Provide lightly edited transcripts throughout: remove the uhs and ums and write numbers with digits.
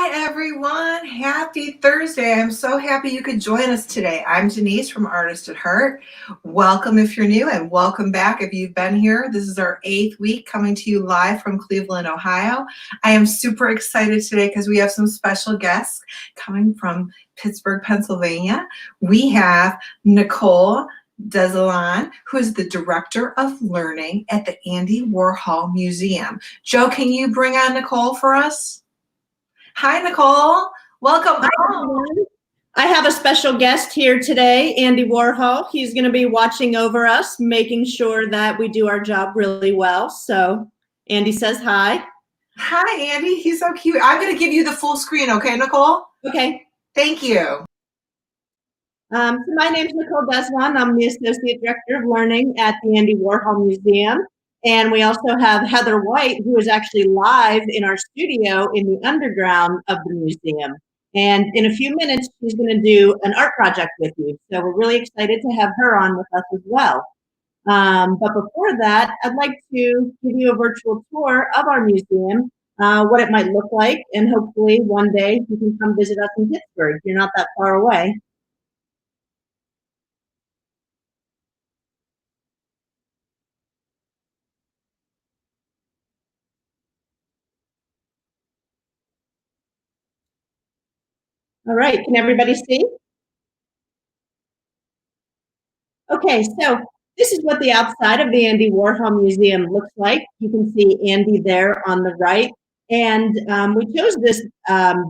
Hi, everyone. Happy Thursday. I'm so happy you could join us today. I'm Denyse from Artist at Heart. Welcome if you're new, and welcome back if you've been here. This is our 8th week coming to you live from Cleveland, Ohio. I am super excited today because we have some special guests coming from Pittsburgh, Pennsylvania. We have Nicole Denyse, who is the Director of Learning at the Andy Warhol Museum. Joe, can you bring on Nicole for us? Hi, Nicole. Welcome. Hi, everyone. I have a special guest here today, Andy Warhol. He's going to be watching over us, making sure that we do our job really well. So Andy says hi. Hi, Andy. He's so cute. I'm going to give you the full screen, okay, Nicole? Okay. Thank you. So my name is Nicole Denyse. I'm the Associate Director of Learning at the Andy Warhol Museum. And we also have Heather White, who is actually live in our studio in the underground of the museum. And in a few minutes, she's going to do an art project with you. So we're really excited to have her on with us as well. But before that, I'd like to give you a virtual tour of our museum, what it might look like, and hopefully one day you can come visit us in Pittsburgh. You're not that far away. All right, can everybody see? Okay, so this is what the outside of the Andy Warhol Museum looks like. You can see Andy there on the right. And we chose this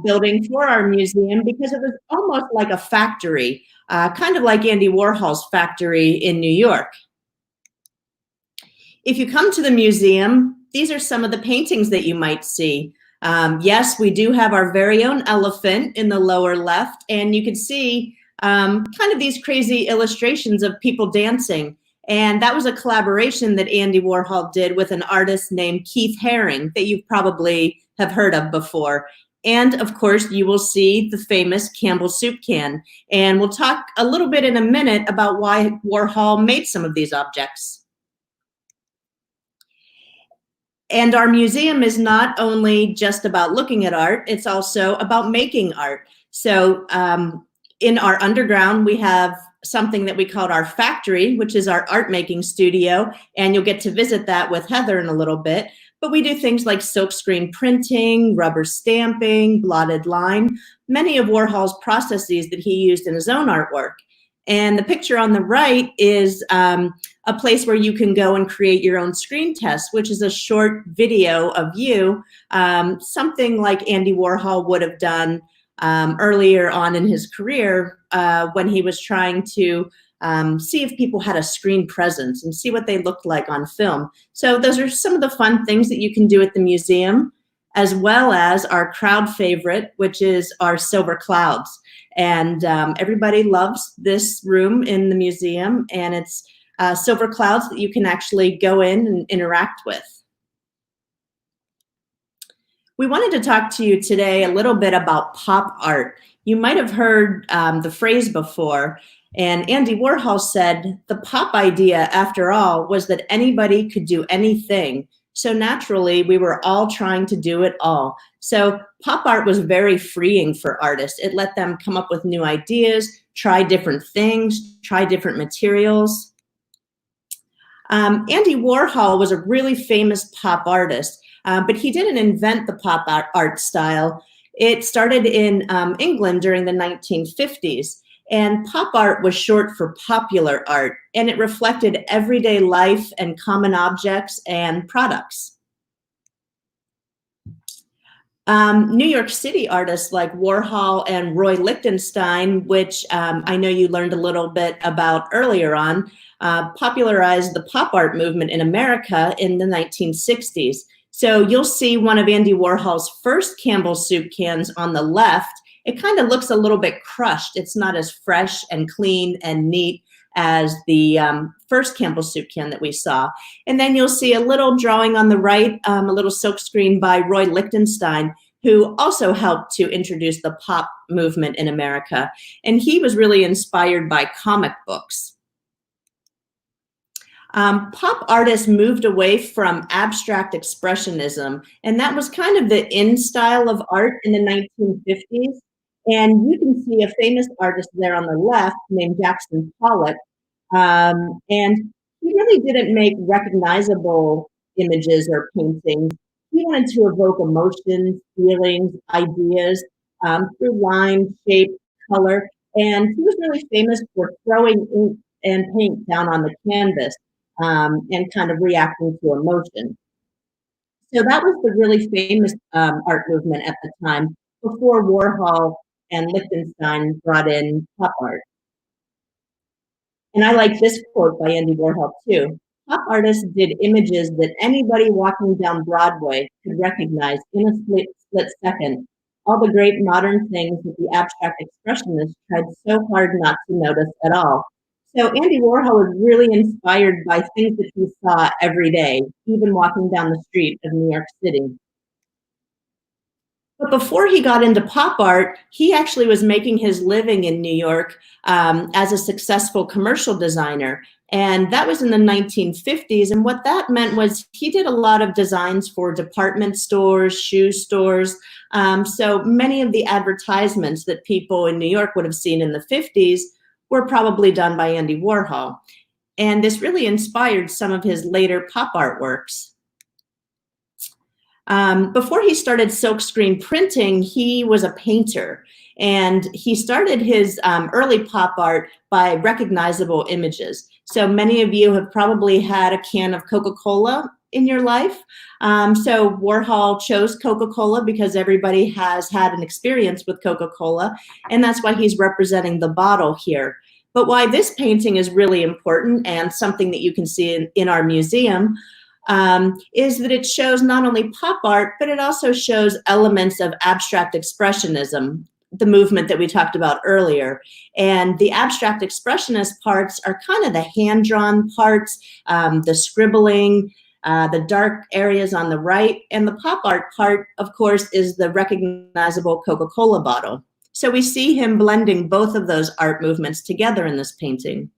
building for our museum because it was almost like a factory, kind of like Andy Warhol's factory in New York. If you come to the museum, these are some of the paintings that you might see. Yes, we do have our very own elephant in the lower left, and you can see kind of these crazy illustrations of people dancing. And that was a collaboration that Andy Warhol did with an artist named Keith Haring that you probably have heard of before. And of course, you will see the famous Campbell's soup can. And we'll talk a little bit in a minute about why Warhol made some of these objects. And our museum is not only just about looking at art, it's also about making art. So in our underground, we have something that we called our factory, which is our art making studio. And you'll get to visit that with Heather in a little bit. But we do things like silkscreen printing, rubber stamping, blotted line, many of Warhol's processes that he used in his own artwork. And the picture on the right is a place where you can go and create your own screen test, which is a short video of you, something like Andy Warhol would have done earlier on in his career when he was trying to see if people had a screen presence and see what they looked like on film. So those are some of the fun things that you can do at the museum, as well as our crowd favorite, which is our silver clouds. And everybody loves this room in the museum, and it's silver clouds that you can actually go in and interact with. We wanted to talk to you today a little bit about pop art. You might have heard the phrase before, and Andy Warhol said the pop idea, after all, was that anybody could do anything. So naturally, we were all trying to do it all. So pop art was very freeing for artists. It let them come up with new ideas, try different things, try different materials. Andy Warhol was a really famous pop artist, but he didn't invent the pop art style. It started in England during the 1950s. And pop art was short for popular art, and it reflected everyday life and common objects and products. New York City artists like Warhol and Roy Lichtenstein, which I know you learned a little bit about earlier on, popularized the pop art movement in America in the 1960s. So you'll see one of Andy Warhol's first Campbell's soup cans on the left. It kind of looks a little bit crushed. It's not as fresh and clean and neat as the first Campbell's soup can that we saw. And then you'll see a little drawing on the right, a little silkscreen by Roy Lichtenstein, who also helped to introduce the pop movement in America. And he was really inspired by comic books. Pop artists moved away from abstract expressionism, and that was kind of the in style of art in the 1950s. And you can see a famous artist there on the left named Jackson Pollock. And he really didn't make recognizable images or paintings. He wanted to evoke emotions, feelings, ideas through line, shape, color. And he was really famous for throwing ink and paint down on the canvas and kind of reacting to emotion. So that was the really famous art movement at the time before Warhol and Lichtenstein brought in pop art. And I like this quote by Andy Warhol too. Pop artists did images that anybody walking down Broadway could recognize in a split second. All the great modern things that the abstract expressionists tried so hard not to notice at all. So Andy Warhol was really inspired by things that he saw every day, even walking down the street of New York City. But before he got into pop art, he actually was making his living in New York as a successful commercial designer. And that was in the 1950s. And what that meant was he did a lot of designs for department stores, shoe stores. So many of the advertisements that people in New York would have seen in the 50s were probably done by Andy Warhol. And this really inspired some of his later pop art works. Before he started silkscreen printing, he was a painter. And he started his early pop art by recognizable images. So many of you have probably had a can of Coca-Cola in your life. So Warhol chose Coca-Cola because everybody has had an experience with Coca-Cola, and that's why he's representing the bottle here. But why this painting is really important and something that you can see in our museum is that it shows not only pop art, but it also shows elements of abstract expressionism, the movement that we talked about earlier. And the abstract expressionist parts are kind of the hand-drawn parts, the scribbling, the dark areas on the right, and the pop art part, of course, is the recognizable Coca-Cola bottle. So we see him blending both of those art movements together in this painting.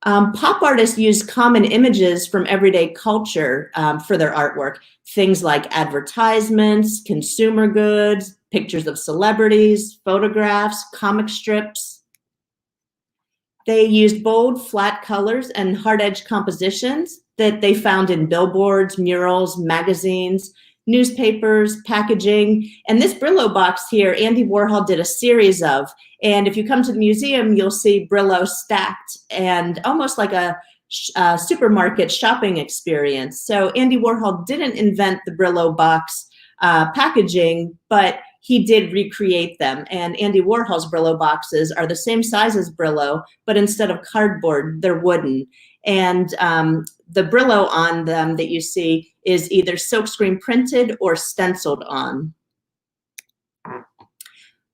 Pop artists use common images from everyday culture for their artwork. Things like advertisements, consumer goods, pictures of celebrities, photographs, comic strips. They used bold, flat colors and hard-edged compositions that they found in billboards, murals, magazines, newspapers, packaging. And this Brillo box here, Andy Warhol did a series of. And if you come to the museum, you'll see Brillo stacked and almost like a supermarket shopping experience. So Andy Warhol didn't invent the Brillo box packaging, but he did recreate them. And Andy Warhol's Brillo boxes are the same size as Brillo, but instead of cardboard, they're wooden. And the Brillo on them that you see is either silkscreen printed or stenciled on.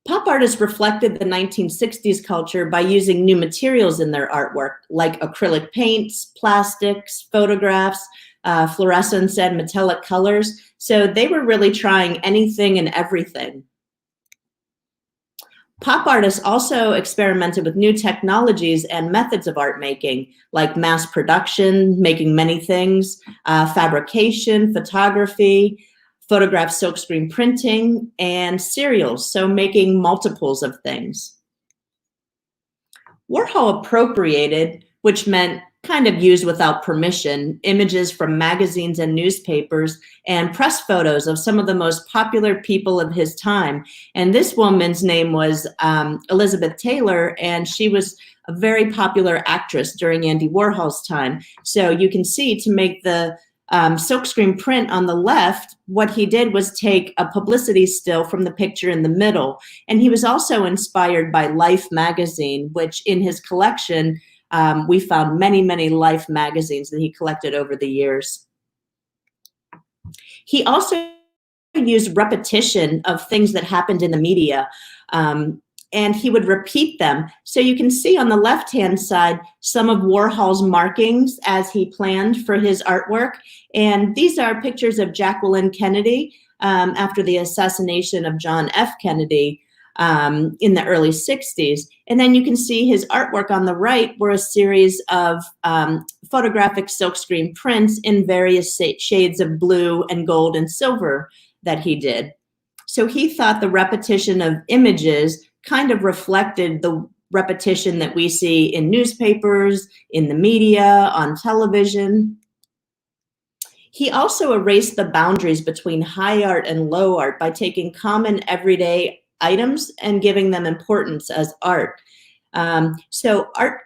Pop artists reflected the 1960s culture by using new materials in their artwork, like acrylic paints, plastics, photographs, fluorescence, and metallic colors. So they were really trying anything and everything. Pop artists also experimented with new technologies and methods of art making, like mass production, making many things, fabrication, photography, photograph silkscreen printing, and serials, so making multiples of things. Warhol appropriated, which meant kind of used without permission, images from magazines and newspapers and press photos of some of the most popular people of his time. And this woman's name was Elizabeth Taylor, and she was a very popular actress during Andy Warhol's time. So you can see, to make the silkscreen print on the left, what he did was take a publicity still from the picture in the middle. And he was also inspired by Life magazine, which in his collection, we found many, many Life magazines that he collected over the years. He also used repetition of things that happened in the media, and he would repeat them. So you can see on the left-hand side some of Warhol's markings as he planned for his artwork. And these are pictures of Jacqueline Kennedy after the assassination of John F. Kennedy. in the early 60s. And then you can see his artwork on the right were a series of photographic silkscreen prints in various shades of blue and gold and silver that he did. So he thought the repetition of images kind of reflected the repetition that we see in newspapers, in the media, on television. He also erased the boundaries between high art and low art by taking common everyday items and giving them importance as art. So art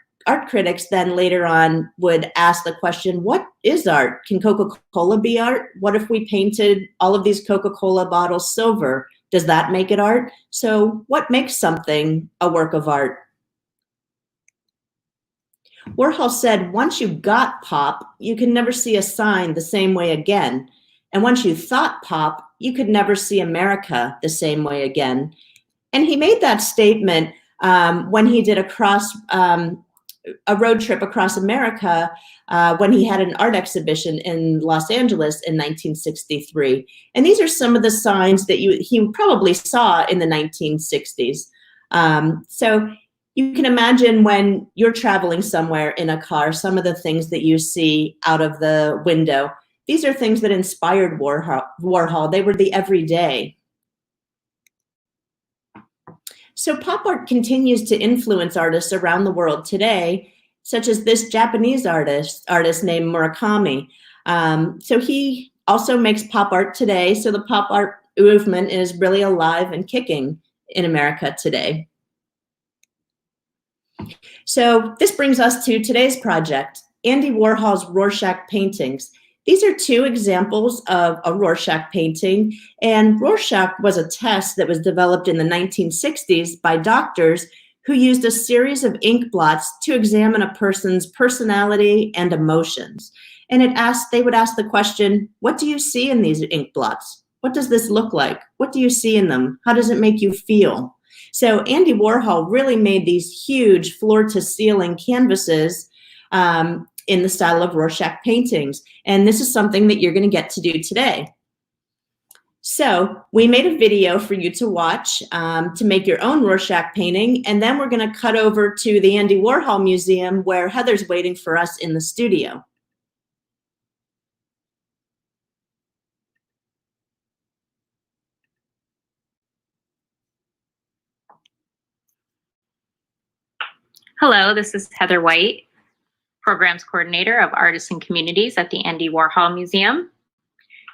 critics then later on would ask the question, what is art? Can Coca-Cola be art? What if we painted all of these Coca-Cola bottles silver? Does that make it art? So what makes something a work of art? Warhol said, once you got pop, you can never see a sign the same way again. And once you thought pop, you could never see America the same way again. And he made that statement when he did a road trip across America when he had an art exhibition in Los Angeles in 1963. And these are some of the signs that he probably saw in the 1960s. So you can imagine when you're traveling somewhere in a car, some of the things that you see out of the window. These are things that inspired Warhol. They were the everyday. So pop art continues to influence artists around the world today, such as this Japanese artist named Murakami. So he also makes pop art today. So the pop art movement is really alive and kicking in America today. So this brings us to today's project, Andy Warhol's Rorschach paintings. These are two examples of a Rorschach painting, and Rorschach was a test that was developed in the 1960s by doctors who used a series of ink blots to examine a person's personality and emotions. And they would ask the question, what do you see in these ink blots? What does this look like? What do you see in them? How does it make you feel? So Andy Warhol really made these huge floor-to-ceiling canvases in the style of Rorschach paintings. And this is something that you're going to get to do today. So we made a video for you to watch to make your own Rorschach painting. And then we're going to cut over to the Andy Warhol Museum where Heather's waiting for us in the studio. Hello, this is Heather White, Programs Coordinator of Artists and Communities at the Andy Warhol Museum.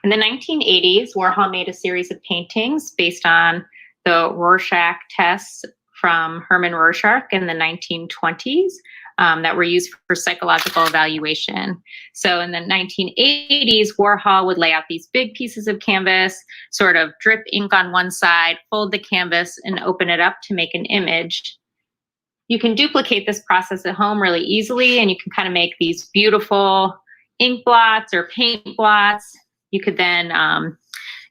In the 1980s, Warhol made a series of paintings based on the Rorschach tests from Hermann Rorschach in the 1920s that were used for psychological evaluation. So in the 1980s, Warhol would lay out these big pieces of canvas, sort of drip ink on one side, fold the canvas, and open it up to make an image. You can duplicate this process at home really easily, and you can kind of make these beautiful ink blots or paint blots. You could then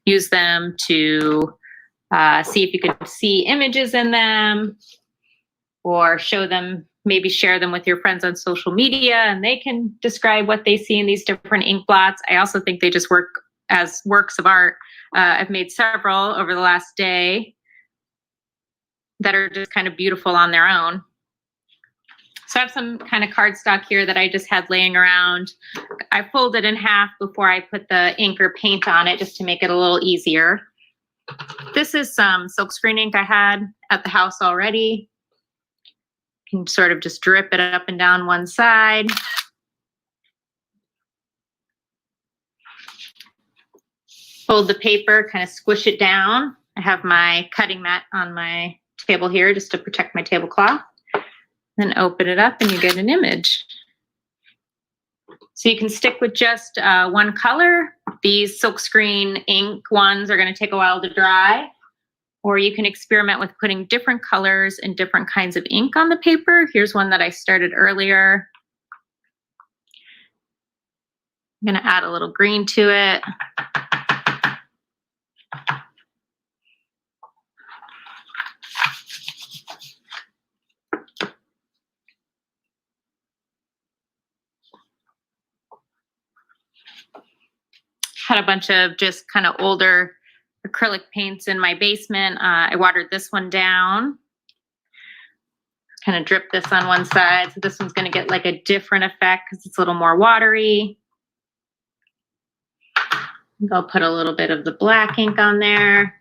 use them to see if you could see images in them, or show them, maybe share them with your friends on social media, and they can describe what they see in these different ink blots. I also think they just work as works of art. I've made several over the last day that are just kind of beautiful on their own. So I have some kind of cardstock here that I just had laying around. I fold it in half before I put the ink or paint on it just to make it a little easier. This is some silkscreen ink I had at the house already. You can sort of just drip it up and down one side. Fold the paper, kind of squish it down. I have my cutting mat on my table here just to protect my tablecloth. Then open it up and you get an image. So you can stick with just one color. These silkscreen ink ones are going to take a while to dry. Or you can experiment with putting different colors and different kinds of ink on the paper. Here's one that I started earlier. I'm going to add a little green to it. Had a bunch of just kind of older acrylic paints in my basement. I watered this one down. Kind of drip this on one side. So this one's going to get like a different effect because it's a little more watery. I'll put a little bit of the black ink on there.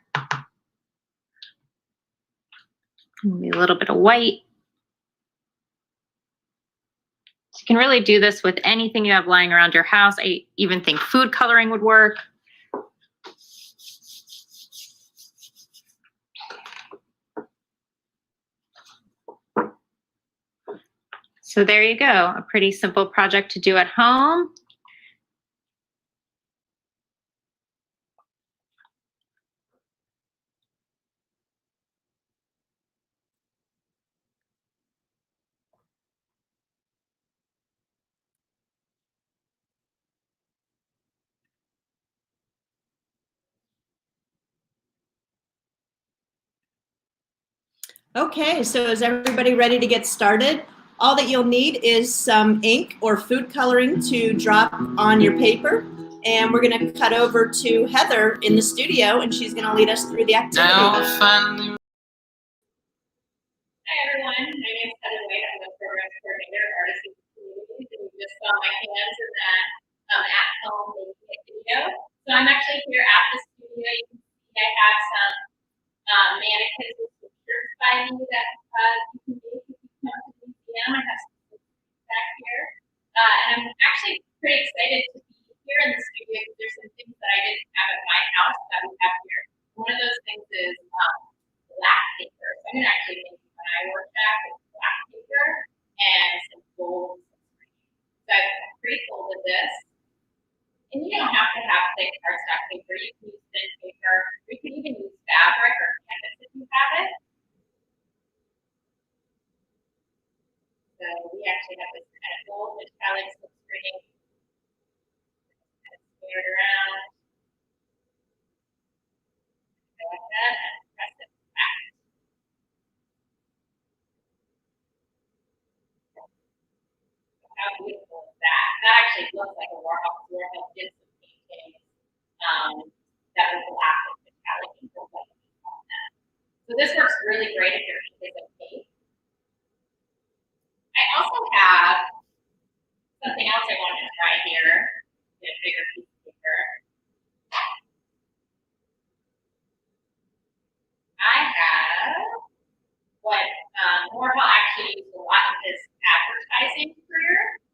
Maybe a little bit of white. So you can really do this with anything you have lying around your house. I even think food coloring would work. So there you go, a pretty simple project to do at home. Okay, so is everybody ready to get started? All that you'll need is some ink or food coloring to drop on your paper. And we're gonna cut over to Heather in the studio and she's gonna lead us through the activity. Hi everyone, my name is Heather White. I'm the programs coordinator at Artists and Communities, and you just saw my hands in that at-home making it video. So I'm actually here at the studio. You can see I have some mannequins with some shirts by me that you can make if you come to the museum. I have some back here, and I'm actually pretty excited to be here in the studio because there's some things that I didn't have at my house that we have here. One of those things is black paper. So I'm gonna actually make when I work back with black paper and some gold. So I've pre-folded this. And you don't have to have thick cardstock paper. You can use thin paper. You can even use fabric or canvas if you have it. So we actually have this kind of gold metallic silk screening. Kind of smear it around. Go like that and press it back. How beautiful is that? That actually looks like a Warhol. Warhol did some paintings that was black with metallic ink on them. So this works really great if your ink isn't pink. I also have something else I wanted to try here. Get a bigger piece of paper. I have what Warhol actually used a lot in his advertising career.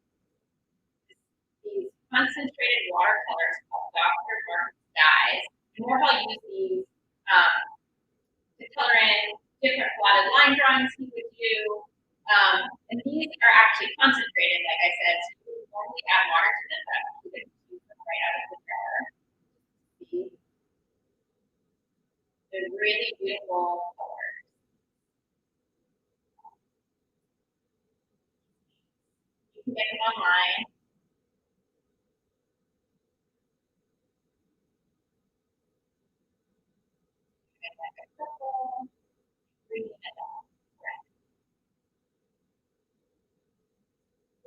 These concentrated watercolors called Dr. Martin's dyes. And Warhol used these to color in different blotted line drawings he would do. And these are actually concentrated, like I said, so you would normally add water to them, but you can use them right out of the jar. They're really beautiful colors. You can get them online. Like a purple, green, and red.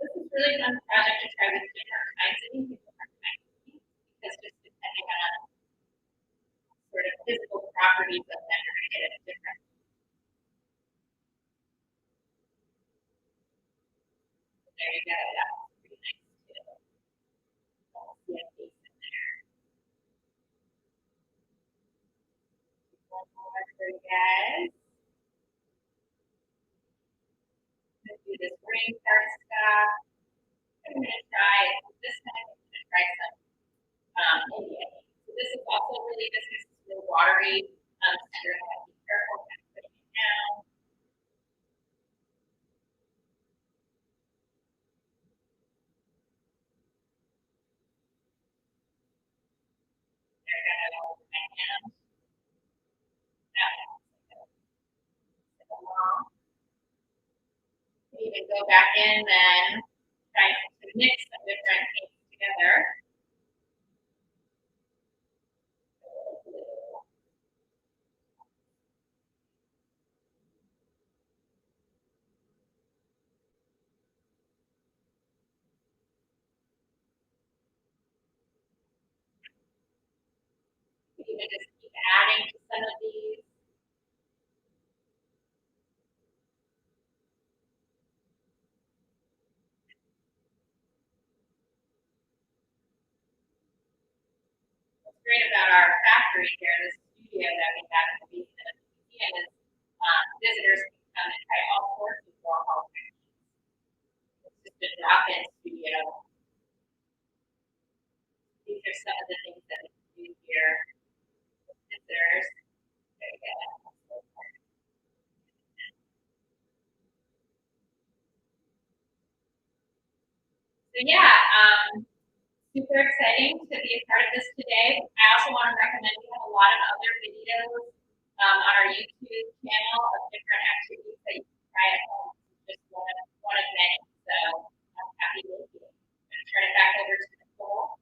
This is really fun project to try with different kinds of ink, different kinds of ink, because just depending on sort of physical properties of them, you're going to get it different. There you go. That was pretty nice too. See a face in there. One more for you guys. Let's do this ring cardstock. I'm going to try this time. I'm going to try some India. So this is also really, this is really watery. So you're going to have to be careful kind of putting it down. There I go. Over my hand. That one's even go back in and try to mix some different paints together. You can just keep adding to some of these. What's great about our factory here, this studio that we have in the basement of the museum, is visitors can come and try all sorts of Warhol techniques. It's just a drop-in studio. These are some of the things that we can do here with visitors. There you go. So yeah, super exciting to be a part of this today. I also want to recommend we have a lot of other videos on our YouTube channel of different activities that you can try at home. Just one of many. So I'm happy with you. I'm going to turn it back over to Nicole.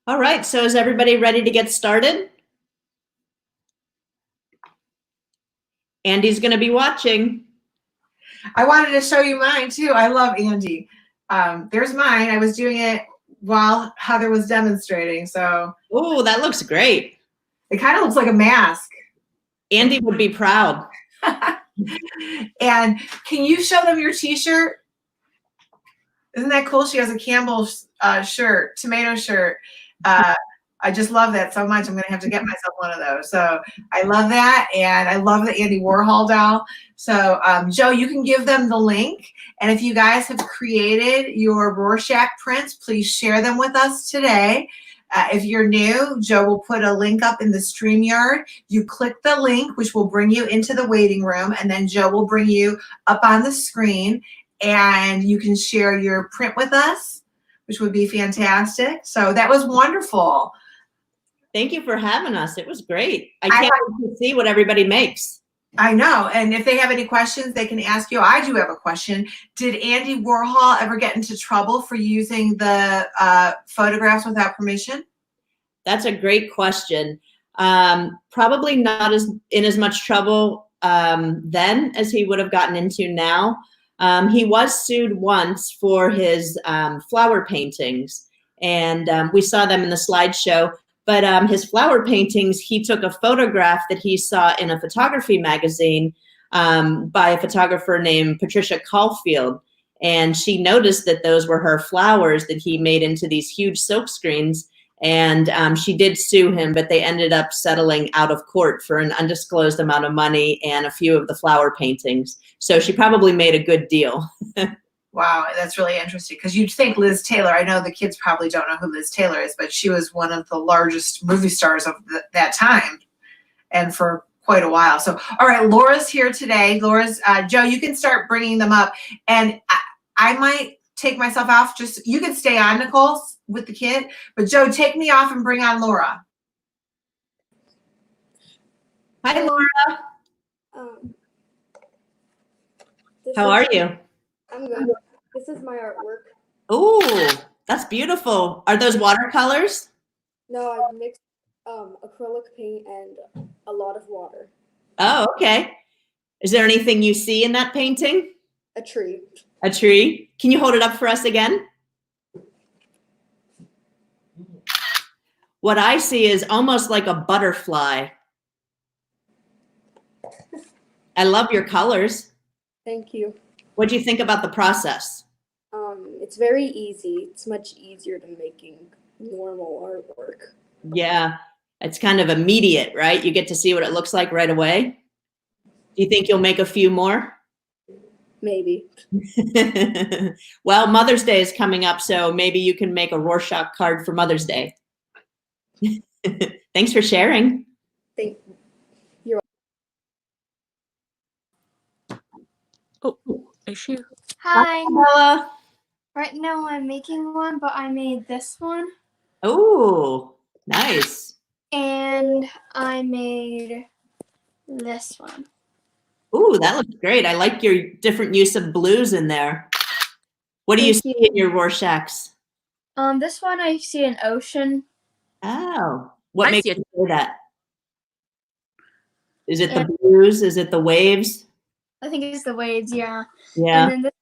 All right, so is everybody ready to get started? Andy's going to be watching. I wanted to show you mine too. I love Andy. There's mine. I was doing it while Heather was demonstrating. So Oh, that looks great. it kind of looks like a mask. Andy would be proud. And can you show them your t-shirt? Isn't that cool? She has a Campbell shirt, tomato shirt. I just love that so much. I'm going to have to get myself one of those. So I love that. And I love the Andy Warhol doll. So Joe, you can give them the link. And if you guys have created your Rorschach prints, please share them with us today. If you're new, Joe will put a link up in the StreamYard. You click the link, which will bring you into the waiting room. And then Joe will bring you up on the screen. And you can share your print with us, which would be fantastic. So that was wonderful. Thank you for having us. It was great. I can't wait to see what everybody makes. I know. And if they have any questions, they can ask you. I do have a question. Did Andy Warhol ever get into trouble for using the photographs without permission? That's a great question. Probably not in as much trouble then as he would have gotten into now. He was sued once for his flower paintings, and we saw them in the slideshow. But his flower paintings, he took a photograph that he saw in a photography magazine by a photographer named Patricia Caulfield. And she noticed that those were her flowers that he made into these huge silk screens. And she did sue him, but they ended up settling out of court for an undisclosed amount of money and a few of the flower paintings. So she probably made a good deal. Wow, that's really interesting because you'd think Liz Taylor, I know the kids probably don't know who Liz Taylor is, but she was one of the largest movie stars of that time and for quite a while. So, all right, Laura's here today. Joe, you can start bringing them up. And I might take myself off. Just, you can stay on, Nicole, with the kid. But Joe, take me off and bring on Laura. Hi, Laura. How are you? I'm good. This is my artwork. Oh, that's beautiful. Are those watercolors? No, I mixed acrylic paint and a lot of water. Oh, okay. Is there anything you see in that painting? A tree. A tree? Can you hold it up for us again? What I see is almost like a butterfly. I love your colors. Thank you. What do you think about the process? It's very easy. It's much easier than making normal artwork. Yeah, it's kind of immediate, right? You get to see what it looks like right away. Do you think you'll make a few more? Maybe. Well, Mother's Day is coming up, so maybe you can make a Rorschach card for Mother's Day. Thanks for sharing. Thank you. Oh, is she? Hi. Bella. Right now I'm making one, but I made this one. Oh, nice. And I made this one. Ooh, that looks great. I like your different use of blues in there. What do you see in your Rorschachs? This one I see an ocean. Oh, what I makes see you say that? Is it the blues? Is it the waves? I think it's the waves, yeah. Yeah. And then this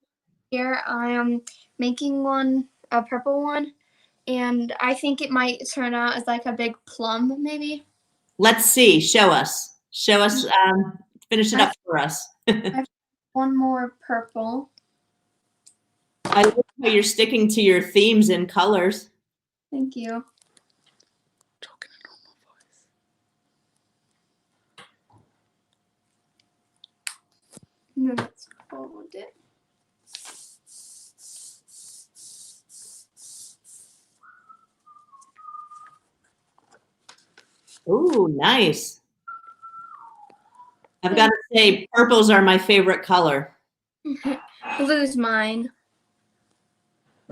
here I am making one, a purple one. and I think it might turn out as like a big plum, maybe. Let's see. Show us. Show us. Finish it up for us. One more purple. I love how you're sticking to your themes and colors. Thank you. Talking in normal voice. And then let's fold it. Ooh, nice. I've got to say, purples are my favorite color. Blue is mine.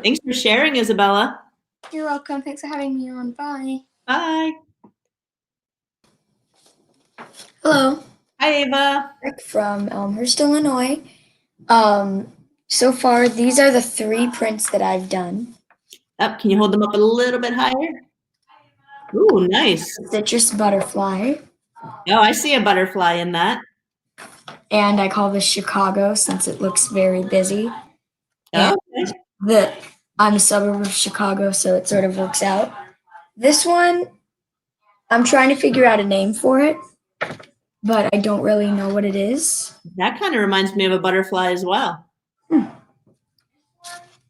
Thanks for sharing, Isabella. You're welcome. Thanks for having me on. Bye. Bye. Hello. Hi, Ava. Rick from Elmhurst, Illinois. So far, these are the 3 prints that I've done. Up, can you hold them up a little bit higher? Ooh, nice. Citrus butterfly. Oh, I see a butterfly in that. And I call this Chicago since it looks very busy. And Okay. I'm a suburb of Chicago, so it sort of works out. This one, I'm trying to figure out a name for it, but I don't really know what it is. That kind of reminds me of a butterfly as well.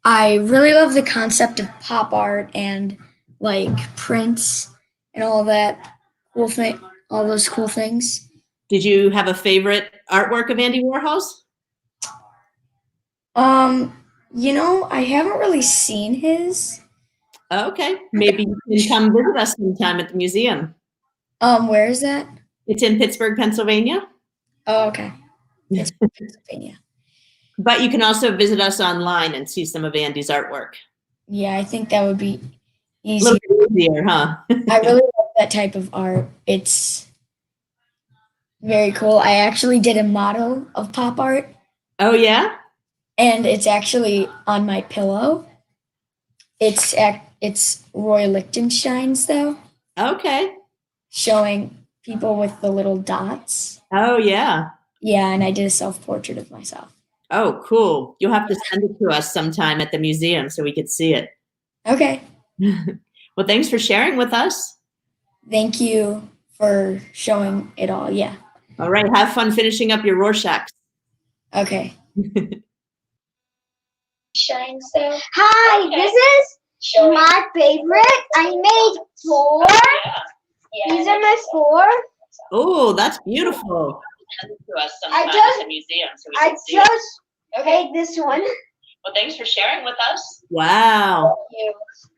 I really love the concept of pop art and like prints and all that cool thing, all those cool things. Did you have a favorite artwork of Andy Warhol's? I haven't really seen his. Okay, maybe you can come visit us sometime at the museum. Where is that? It's in Pittsburgh, Pennsylvania. Oh, okay. It's Pennsylvania. But you can also visit us online and see some of Andy's artwork. Yeah, I think that would be A easy. little bit easier, huh? I really love that type of art. It's very cool. I actually did a model of pop art, Oh, yeah? and it's actually on my pillow. It's Roy Lichtenstein's though, Okay. showing people with the little dots. Oh, yeah. Yeah, and I did a self-portrait of myself. Oh, cool. You'll have to send it to us sometime at the museum so we could see it. Okay. Well, thanks for sharing with us. Thank you for showing it all. Yeah. All right. Have fun finishing up your Rorschach. Okay. Hi, this is my favorite. I made 4. These are my 4. Oh, that's beautiful. I just made this one. Well, thanks for sharing with us. Wow. Thank you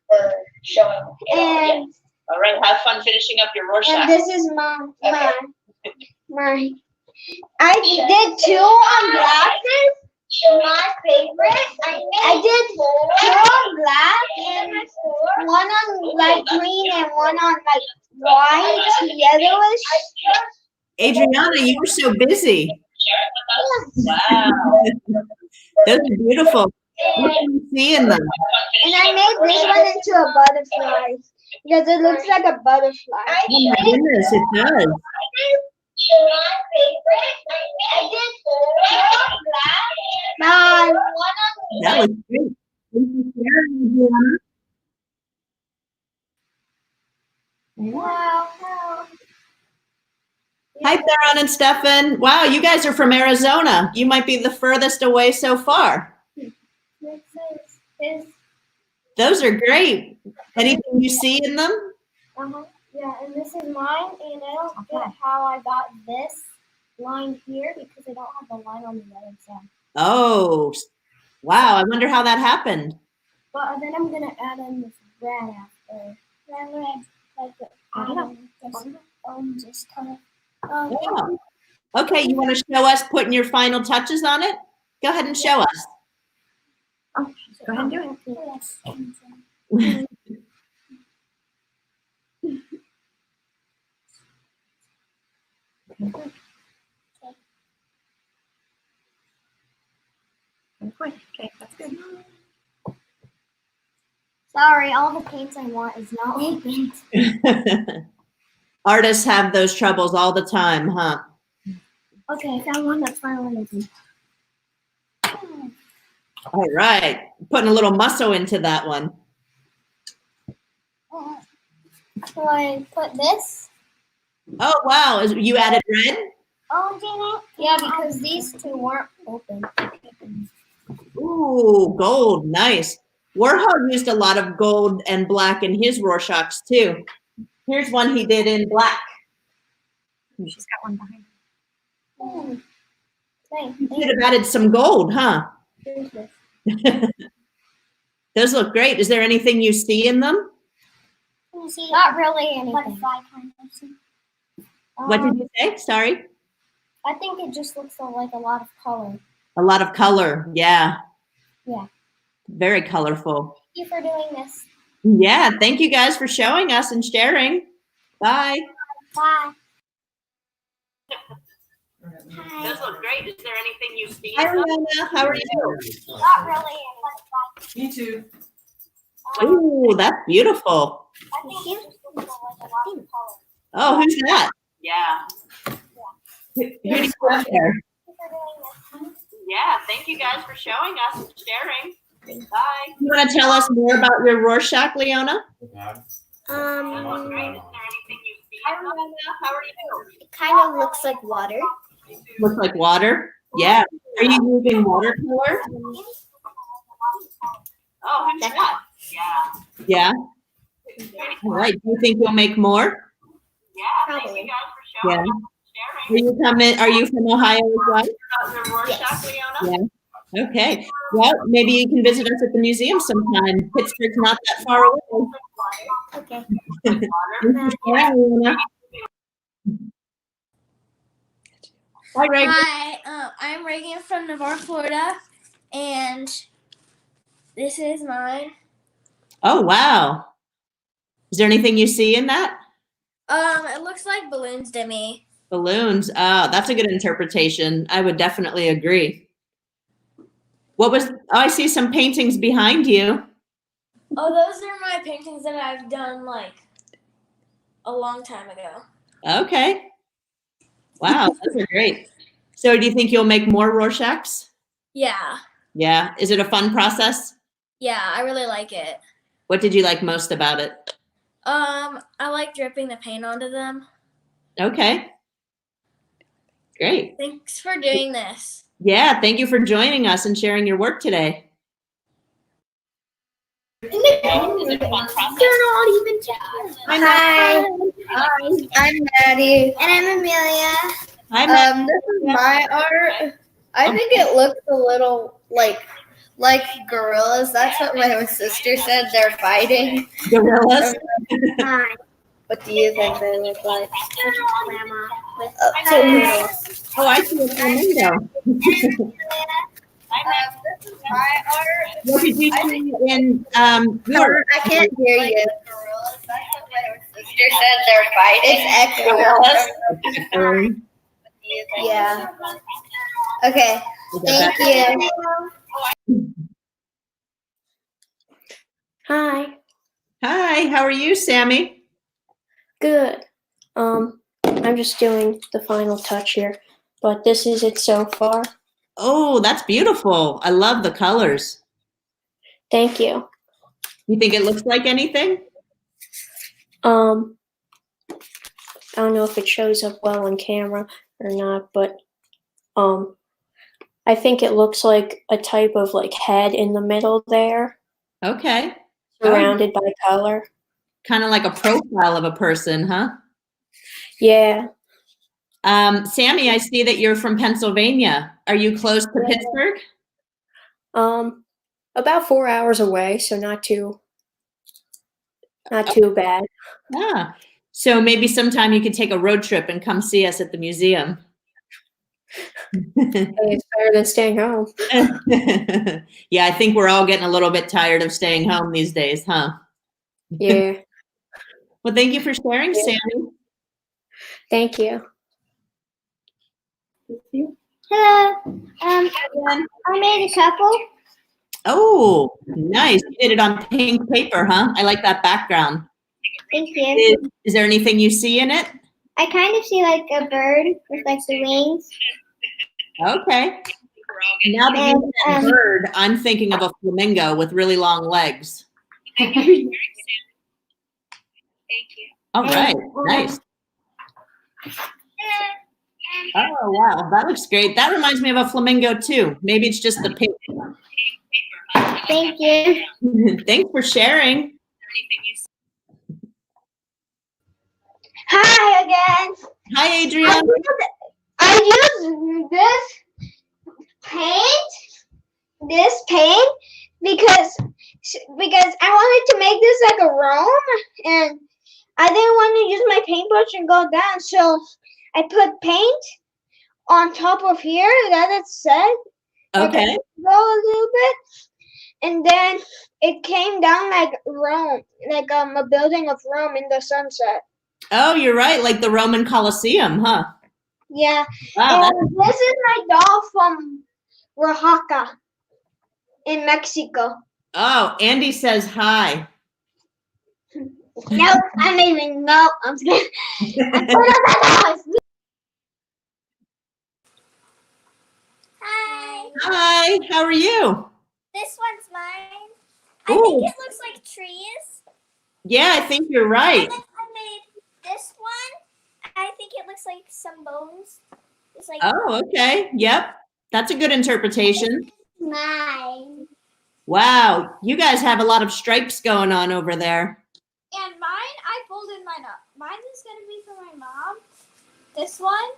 for showing it all. Yeah. And All right. Have fun finishing up your Rorschach. and this is my. I did 2 on glasses. My favorite. I did 2 on black and 1 on light green and 1 on like white, yellowish. Adriana, you were so busy. Wow. Those are beautiful. What can you see in them? And I made this one into a butterfly because it looks like a butterfly. Oh my goodness, it does. My favorite. I did 4 black. That was great. Thank you for sharing, Adriana. Wow. Hi, Theron and Stefan. Wow, you guys are from Arizona. You might be the furthest away so far. Those are great. Anything you see in them? Yeah, and this is mine, and I don't get how I got this line here because I don't have the line on the other side. Oh, wow. I wonder how that happened. But then I'm gonna add in this red after. Red, like just kind of. Yeah. Okay, you want to show us putting your final touches on it? Go ahead and show us. Go ahead and do it. Okay, that's good. Sorry, all the paints I want is not all paint. Artists have those troubles all the time, huh? Okay, I found one that's finally open. All right. Putting a little muscle into that one. So I put this. Oh, wow. You added red? Oh, dang it. Yeah, because these two weren't open. Ooh, gold. Nice. Warhol used a lot of gold and black in his Rorschachs too. Here's one he did in black. She's got one behind. Oh, thanks. You should have added some gold, huh? Here's this. Those look great. Is there anything you see in them? You see, not really anything. Butterfly kind of thing. What did you say? Sorry. I think it just looks like a lot of color. A lot of color. Yeah. Yeah. Very colorful. Thank you for doing this. Yeah. Thank you guys for showing us and sharing. Bye. Bye. Those look great. Is there anything you see? Hi, Rihanna. How are you? Not really anything. Me too. Ooh, that's beautiful. I think it just looks like a lot of color. Oh, who's that? Yeah. Who do you have there? Thank you for doing this. Yeah, thank you guys for showing us and sharing. Bye. You want to tell us more about your Rorschach, Leona? How are you? It kind of looks like water. Looks like water? Yeah. Are you using watercolor? Oh, who's that? Yeah. Yeah. All right. Do you think you'll make more? Yeah. Probably. Thank you guys for showing us and sharing. Are you from Ohio as well? Yes. Yeah. Okay. Well, maybe you can visit us at the museum sometime. Pittsburgh's not that far away. Okay. Yeah, Leona. Hi, Greg. Hi, I'm Reagan from Navarre, Florida, and this is mine. Oh, wow. Is there anything you see in that? It looks like balloons to me. Balloons. Oh, that's a good interpretation. I would definitely agree. I see some paintings behind you. Oh, those are my paintings that I've done like a long time ago. Okay. Wow, those are great. So do you think you'll make more Rorschachs? Yeah, Yeah. Is it a fun process? yeah, I really like it. What did you like most about it? I like dripping the paint onto them. Okay. Great. Thanks for doing this. Yeah, thank you for joining us and sharing your work today. They're not even checking. Hi, I'm Maddie. And I'm Amelia. Hi, Matt. This is my art. I think it looks a little like gorillas. That's what my sister said. They're fighting. Gorillas. Hi. What do you think they look like? Grandma. Two gorillas. Oh, I see a flamingo. This is my art. What did you see in I can't hear you. Gorillas. That's what my sister said. They're fighting. It's echo. Yeah. Okay. Thank you. Hi, Hi, how are you, Sammy? good. I'm just doing the final touch here, but this is it so far. Oh, that's beautiful. I love the colors. Thank you. You think it looks like anything? I don't know if it shows up well on camera or not, but I think it looks like a type of like head in the middle there, Okay. surrounded by color. Kind of like a profile of a person, huh? Yeah, Sammy, I see that you're from Pennsylvania. Are you close to Yeah. Pittsburgh? about 4 hours away, so not too bad. Yeah. So maybe sometime you could take a road trip and come see us at the museum. Hey, it's better than staying home. Yeah, I think we're all getting a little bit tired of staying home these days, huh? Yeah, Well, thank you for sharing, Yeah. Sammy. thank you. Hello. I made a couple. Oh, nice. You did it on pink paper, huh? I like that background. Thank you. Is there anything you see in it? I kind of see like a bird with like the wings. Okay. Now that you said bird, I'm thinking of a flamingo with really long legs. All right, nice. Oh, wow, that looks great. That reminds me of a flamingo too. Maybe it's just the pink. Thank you. Thanks for sharing. Hi again. Hi, Adrian. I use this paint because I wanted to make this like a room, and I didn't want to use my paintbrush and go down, so I put paint on top of here that it said. Okay. Go a little bit, and then it came down like Rome, like a building of Rome in the sunset. Oh, you're right, like the Roman Colosseum, huh? Yeah. Wow, And this is my doll from Oaxaca in Mexico. Oh, Andy says hi. No, I don't even know. I'm scared. Hi. Hi, how are you? This one's mine. I Ooh. think it looks like trees. Yeah, I think you're right. And then I made this one. I think it looks like some bones. It's like Oh, okay. Yep. That's a good interpretation. mine. Wow, you guys have a lot of stripes going on over there. And mine, I folded mine up. Mine is going to be for my mom. This one.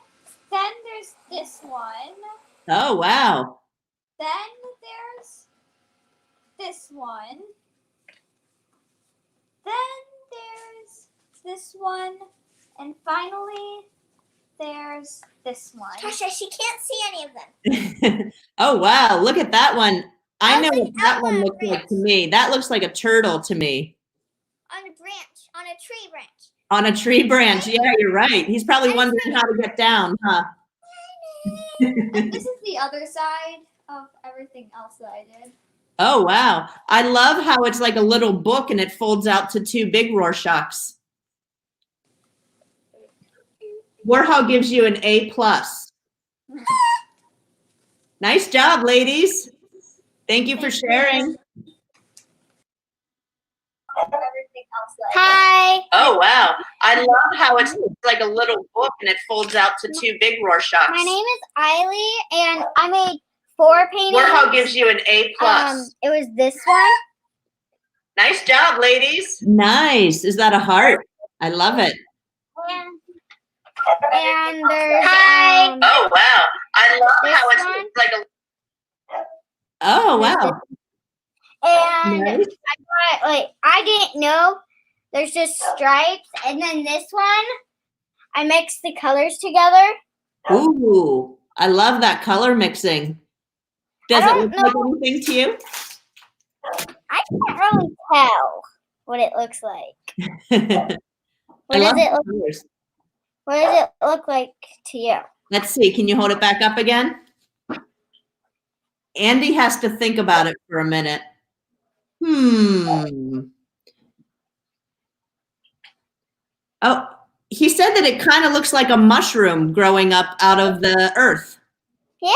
Then there's this one. Oh, wow. Then there's this one. Then there's this one. And finally, there's this one. Tasha, she can't see any of them. Oh, wow, look at that one. I know like what that out one on a looks like branch. to me. That looks like a turtle to me. On a branch, on a tree branch. On a tree branch. Yeah, you're right. He's probably wondering how to get down, huh? This is the other side of everything else that I did. Oh, wow. I love how it's like a little book and it folds out to two big Rorschachs. Warhol gives you an A+. Nice job, ladies. Thank you for sharing. Hi. Oh, wow. I love how it's like a little book and it folds out to two big Rorschachs. My name is Eiley, and I made 4 paintings. Warhol gives you an A+. It was this one. Nice job, ladies. Nice. Is that a heart? I love it. And there's Oh, wow. I love this how it's one. like a... Oh, wow. And Nice. I didn't know there's just stripes, and then this one I mixed the colors together. Ooh, I love that color mixing. Does it look like anything to you? I can't really tell what it looks like. I love it look- colors. What does it look like to you? Let's see. Can you hold it back up again? Andy has to think about it for a minute. Oh, he said that it kind of looks like a mushroom growing up out of the earth. Yeah,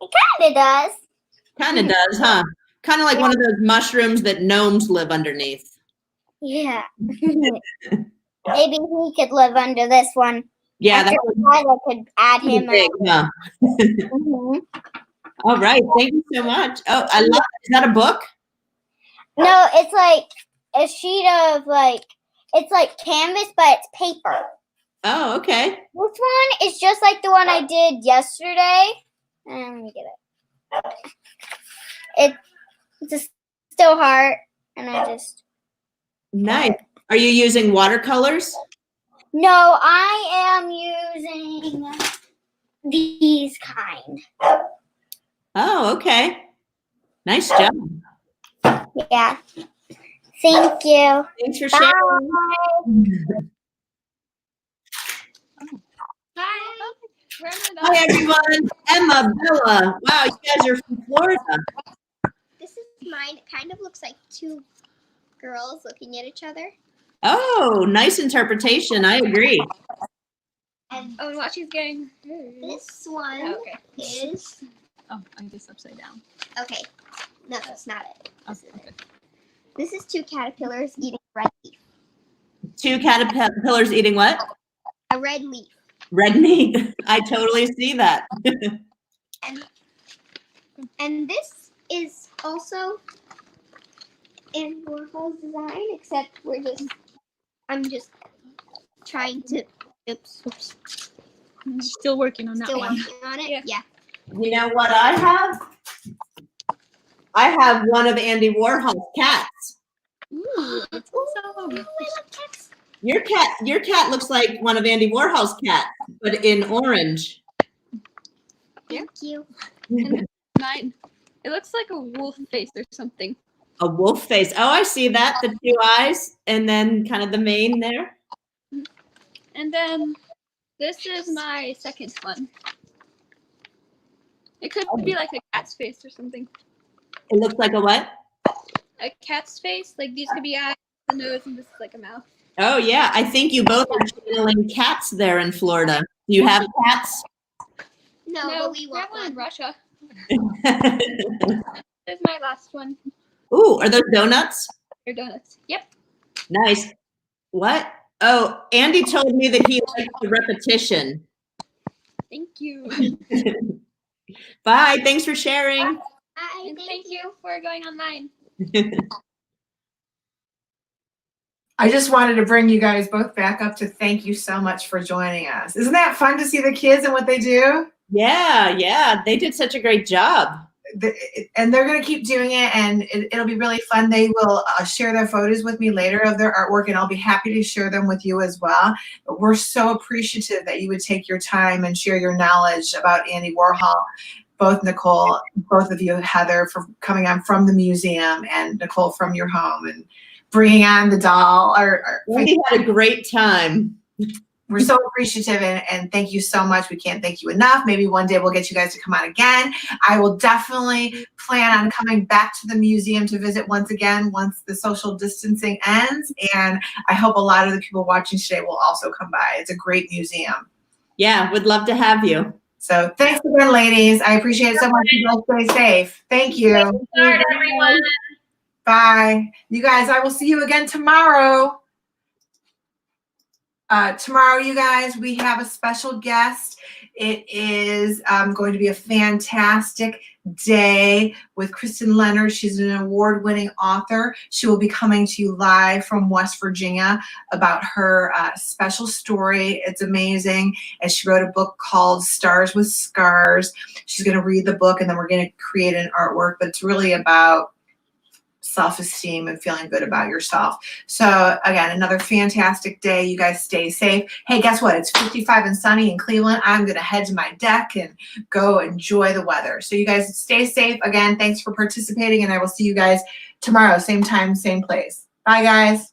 it kind of does. Kind of does, huh? Kind of like one of those mushrooms that gnomes live underneath. Yeah. Maybe he could live under this one. Yeah, After that I could add was him. big, huh? Mhm. All right, thank you so much. Oh, I love it. Is that a book? No, it's like a sheet of it's like canvas, but it's paper. Oh, okay. This one is just like the one I did yesterday. Let me get it. It's a still heart, and I just. Nice. Are you using watercolors? No, I am using these kind. Oh, okay. Nice job. Yeah. Thank you. Thanks for sharing. Hi, everyone. Emma, Bella. Wow, you guys are from Florida. This is mine. It kind of looks like two girls looking at each other. Oh, nice interpretation. I agree. And what she's getting. This one is. Oh, I guess upside down. Okay. No, that's not it. Okay. This is two caterpillars eating red leaf. Two caterpillars eating what? A red leaf. Red meat. I totally see that. And this is also in Warhol's design, except I'm just trying to, oops. Still working on that Still one. working on it? Yeah. You know what I have? I have one of Andy Warhol's cats. Ooh, it's also, I love cats. Your cat looks like one of Andy Warhol's cats, but in orange. Thank you. Mine. It looks like a wolf face or something. A wolf face. Oh, I see that. The two eyes and then kind of the mane there. And then this is my second one. It could be like a cat's face or something. It looks like a what? A cat's face. Like these could be eyes, a nose, and this is like a mouth. Oh, yeah. I think you both are channeling cats there in Florida. Do you have cats? No, but we want one in one. Russia. This is my last one. Ooh, are those donuts? They're donuts. Yep. Nice. What? Oh, Andy told me that he likes the repetition. Thank you. Bye. Thanks for sharing. And thank you for going online. I just wanted to bring you guys both back up to thank you so much for joining us. Isn't that fun to see the kids and what they do? Yeah. They did such a great job. And they're going to keep doing it, and it'll be really fun. They will share their photos with me later of their artwork, and I'll be happy to share them with you as well. But we're so appreciative that you would take your time and share your knowledge about Andy Warhol. Both Nicole, both of you, Heather, for coming on from the museum, and Nicole from your home, and bringing on the doll. We had a great time. We're so appreciative, and thank you so much. We can't thank you enough. Maybe one day we'll get you guys to come on again. I will definitely plan on coming back to the museum to visit once again once the social distancing ends. And I hope a lot of the people watching today will also come by. It's a great museum. Yeah, would love to have you. So thanks again, ladies. I appreciate it so much. You guys stay safe. Thank you. Start, everyone. Bye. You guys, I will see you again tomorrow. Tomorrow, you guys, we have a special guest. It is going to be a fantastic day with Kristen Leonard. She's an award-winning author. She will be coming to you live from West Virginia about her special story. It's amazing. And she wrote a book called Stars with Scars. She's going to read the book, and then we're going to create an artwork, but it's really about self-esteem and feeling good about yourself. So again, another fantastic day. You guys stay safe. Hey, guess what? It's 55 and sunny in Cleveland. I'm going to head to my deck and go enjoy the weather. So you guys stay safe. Again, thanks for participating, and I will see you guys tomorrow, same time, same place. Bye, guys.